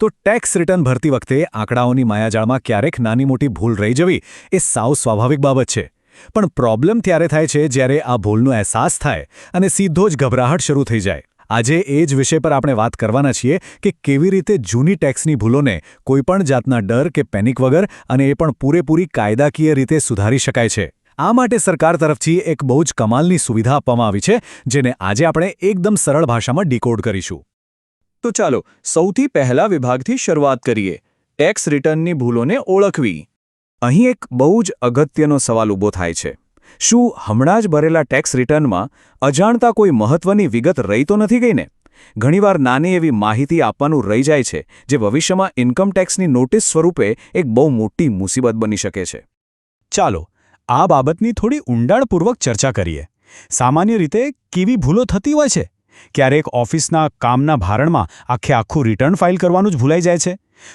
તો tax return ભરતી વખતે આંકડાઓની માયાજાળમાં ક્યારેક નાની મોટી ભૂલ રહી જવી એ સાવ સ્વાભાવિક બાબત છે. પણ પ્રોબ્લેમ ત્યારે થાય છે જ્યારે આ ભૂલનો અહેસાસ થાય અને સીધો જ ગભરાહટ શરૂ થઈ જાય. આજે એ જ વિષય પર આપણે વાત કરવાના છીએ કે કેવી રીતે જૂની ટેક્સની ભૂલોને કોઈપણ જાતના ડર કે પેનિક વગર અને એ પણ પૂરેપૂરી કાયદાકીય રીતે સુધારી શકાય છે. આ માટે સરકાર તરફથી એક બહુ જ કમાલની સુવિધા આપવામાં આવી છે, જેને આજે આપણે એકદમ સરળ ભાષામાં ડીકોડ કરીશું. તો ચાલો સૌથી પહેલા વિભાગથી શરૂઆત કરીએ, ટેક્સ રિટર્નની ભૂલોને ઓળખવી. અહીં એક બહુ જ અગત્યનો સવાલ ઊભો થાય છે. શું હમણાં જ ભરેલા ટેક્સ રિટર્નમાં અજાણતા કોઈ મહત્વની વિગત રહી તો નથી ગઈ ને? ઘણીવાર નાની એવી માહિતી આપવાનું રહી જાય છે, જે ભવિષ્યમાં ઇન્કમ ટેક્સની નોટિસ સ્વરૂપે એક બહુ મોટી મુસીબત બની શકે છે. ચાલો આ બાબતની થોડી ઊંડાણપૂર્વક ચર્ચા કરીએ. સામાન્ય રીતે કેવી ભૂલો થતી હોય છે? ક્યારેક ઓફિસના કામના ભારણમાં આખું રિટર્ન ફાઇલ કરવાનું જ ભૂલાઈ જાય છે.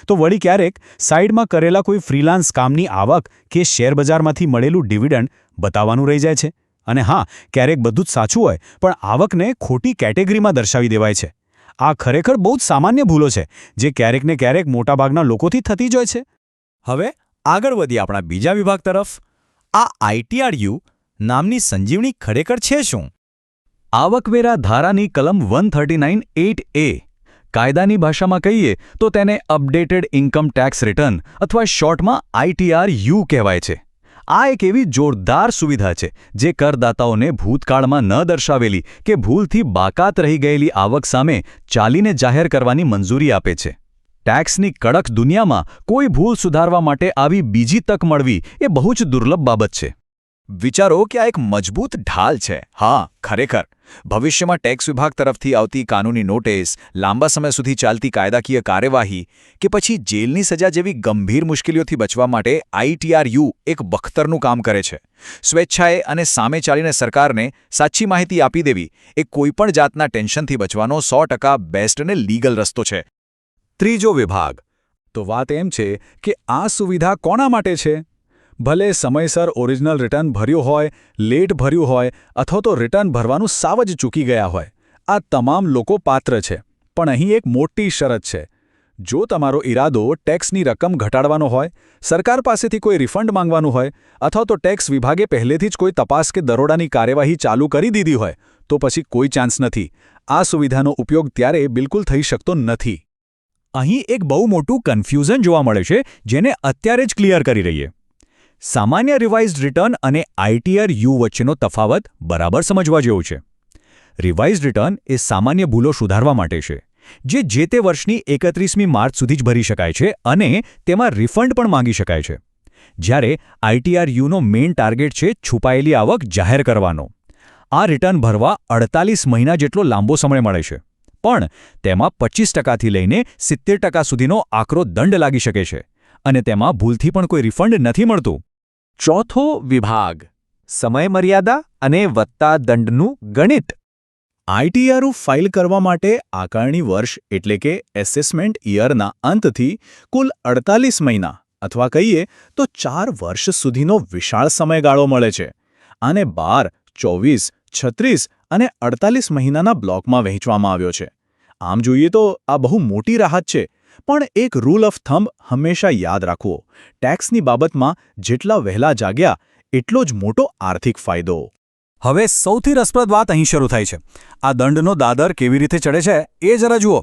તો વળી ક્યારેક સાઇડમાં કરેલા કોઈ ફ્રીલાન્સ કામની આવક કે શેરબજારમાંથી મળેલું ડિવિડન્ડ બતાવવાનું રહી જાય છે. અને હા, ક્યારેક બધું જ સાચું હોય પણ આવકને ખોટી કેટેગરીમાં દર્શાવી દેવાય છે. આ ખરેખર બહુ જ સામાન્ય ભૂલો છે, જે ક્યારેક ને ક્યારેક મોટાભાગના લોકોથી થતી જ હોય છે. હવે આગળ વધીએ આપણા બીજા વિભાગ તરફ. આ ITRU નામની સંજીવની ખરેખર છે શું? આવકવેરા ધારાની કલમ 139(8)A કાયદાની ભાષામાં કહીએ તો તેને અપડેટેડ ઇન્કમ ટેક્સ રિટર્ન અથવા શોર્ટમાં ITRU કહેવાય છે. આ એક એવી જોરદાર સુવિધા છે જે કરદાતાઓને ભૂતકાળમાં ન દર્શાવેલી કે ભૂલથી બાકાત રહી ગયેલી આવક સામે ચાલીને જાહેર કરવાની મંજૂરી આપે છે. ટેક્સની કડક દુનિયામાં કોઈ ભૂલ સુધારવા માટે આવી બીજી તક મળવી એ બહુ જ દુર્લભ બાબત છે. વિચારો કે આ એક મજબૂત ઢાલ છે. હા, ખરેખર ભવિષ્યમાં ટેક્સ વિભાગ તરફથી આવતી કાનૂની નોટિસ, લાંબા સમય સુધી ચાલતી કાયદાકીય કાર્યવાહી કે પછી જેલની સજા જેવી ગંભીર મુશ્કેલીઓથી બચવા માટે ITRU એક બખ્તરનું કામ કરે છે. સ્વેચ્છાએ અને સામે ચાલીને સરકારને સાચી માહિતી આપી દેવી એ કોઈપણ જાતના ટેન્શનથી બચવાનો 100% બેસ્ટ અને લીગલ રસ્તો છે. ત્રીજો વિભાગ. તો વાત એમ છે કે આ સુવિધા કોના માટે છે? ભલે સમયસર ઓરિજિનલ રિટર્ન ભર્યું હોય, લેટ ભર્યું હોય અથવા તો રિટર્ન ભરવાનું સાવ જ ચૂકી ગયા હોય, આ તમામ લોકો પાત્ર છે. પણ અહીં એક મોટી શરત છે. જો તમારો ઈરાદો ટેક્સની રકમ ઘટાડવાનો હોય, સરકાર પાસેથી કોઈ રિફંડ માંગવાનું હોય અથવા તો ટેક્સ વિભાગે પહેલેથી જ કોઈ તપાસ કે દરોડાની કાર્યવાહી ચાલુ કરી દીધી હોય, તો પછી કોઈ ચાન્સ નથી. આ સુવિધાનો ઉપયોગ ત્યારે બિલકુલ થઈ શકતો નથી. અહીં એક બહુ મોટું કન્ફ્યુઝન જોવા મળે છે, જેને અત્યારે જ ક્લિયર કરી રહીએ. સામાન્ય રિવાઇઝ્ડ રિટર્ન અને ITRU વચ્ચેનો તફાવત બરાબર સમજવા જેવો છે. રિવાઇઝ્ડ રિટર્ન એ સામાન્ય ભૂલો સુધારવા માટે છે, જે તે વર્ષની 31મી માર્ચ સુધી જ ભરી શકાય છે અને તેમાં રિફંડ પણ માંગી શકાય છે. જ્યારે ITRUનો મેઇન ટાર્ગેટ છે છુપાયેલી આવક જાહેર કરવાનો. આ રિટર્ન ભરવા 48 મહિના જેટલો લાંબો સમય મળે છે, પણ તેમાં 25%થી લઈને 70% સુધીનો આકરો દંડ લાગી શકે છે અને તેમાં ભૂલથી પણ કોઈ રિફંડ નથી મળતું. ચોથો વિભાગ, સમયમર્યાદા અને વત્તા દંડનું ગણિત. ITRU ફાઇલ કરવા માટે આકારણી વર્ષ એટલે કે એસેસમેન્ટ યરના અંતથી કુલ 48 મહિના અથવા કહીએ તો 4 વર્ષ સુધીનો વિશાળ સમયગાળો મળે છે. આને 12, 24, 36 અને 48 મહિનાના બ્લોકમાં વહેંચવામાં આવ્યો છે. આમ જોઈએ તો આ બહુ મોટી રાહત છે. પણ એક રૂલ ઓફ થંબ હંમેશા યાદ રાખવો: ટેક્સની બાબતમાં જેટલા વહેલા જાગ્યા એટલો જ મોટો આર્થિક ફાયદો. હવે સૌથી રસપ્રદ વાત અહીં શરૂ થાય છે. આ દંડનો દાદર કેવી રીતે ચડે છે એ જરા જુઓ.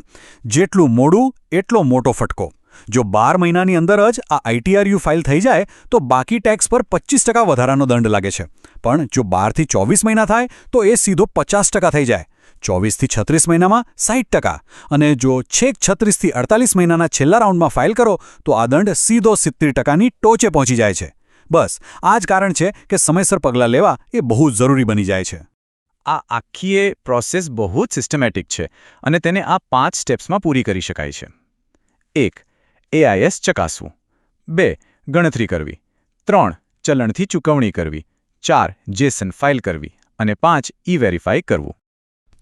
જેટલું મોડું એટલો મોટો ફટકો. જો 12 મહિનાની અંદર જ આ ITRU ફાઇલ થઈ જાય તો બાકી ટેક્સ પર 25% વધારાનો દંડ લાગે છે. પણ જો 12 થી 24 મહિના થાય તો એ સીધો 50% થઈ જાય. 24 થી 36 મહિનામાં 60%, અને જો છેક 36 થી 48 મહિનાના છેલ્લા રાઉન્ડમાં ફાઇલ કરો તો આ દંડ સીધો 70%ની ટોચે પહોંચી જાય છે. બસ આ જ કારણ છે કે સમયસર પગલાં લેવા એ બહુ જરૂરી બની જાય છે. આ આખી પ્રોસેસ બહુ જ સિસ્ટમેટિક છે અને તેને આ 5 સ્ટેપ્સમાં પૂરી કરી શકાય છે. 1. AIS ચકાસવું. 2. ગણતરી કરવી. 3. ચલણથી ચૂકવણી કરવી. 4. JSON ફાઇલ કરવી. અને 5. E-વેરીફાઈ કરવું.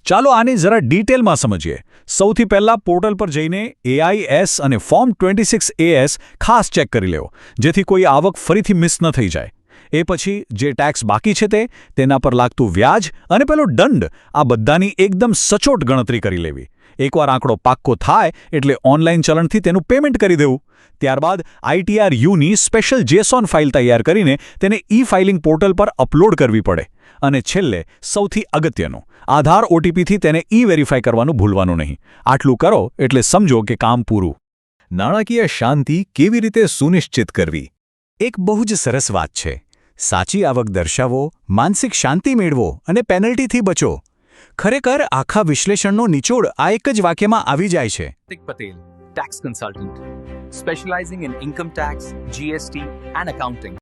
ચાલો આને જરા ડિટેલમાં સમજીએ. સૌથી પહેલા પોર્ટલ પર જઈને AIS અને ફોર્મ 26AS ખાસ ચેક કરી લેવો, જેથી કોઈ આવક ફરીથી મિસ ન થઈ જાય. એ પછી જે ટેક્સ બાકી છે તેના પર લાગતું વ્યાજ અને પેલો દંડ, આ બધાની એકદમ સચોટ ગણતરી કરી લેવી. એકવાર આંકડો પાક્કો થાય એટલે ઓનલાઈન ચલણથી તેનું પેમેન્ટ કરી દેવું. ત્યારબાદ ITR-Uની સ્પેશિયલ JSON ફાઇલ તૈયાર કરીને તેને ઈ-ફાઇલિંગ પોર્ટલ પર અપલોડ કરવી પડે. અને છેલ્લે સૌથી અગત્યનું, આધાર OTPથી તેને ઈ-વેરીફાઈ કરવાનું ભૂલવાનું નહીં. આટલું કરો એટલે સમજો કે કામ પૂરું. નાણાકીય શાંતિ કેવી રીતે સુનિશ્ચિત કરવી? એક બહુ જ સરસ વાત છે. સાચી આવક દર્શાવો, માનસિક શાંતિ મેળવો અને પેનલ્ટીથી બચો. ખરેખર આખા વિશ્લેષણનો નિચોડ આ એક જ વાક્યમાં આવી જાય છે. Kartik Patel, tax consultant, specializing in income tax, GST, and accounting.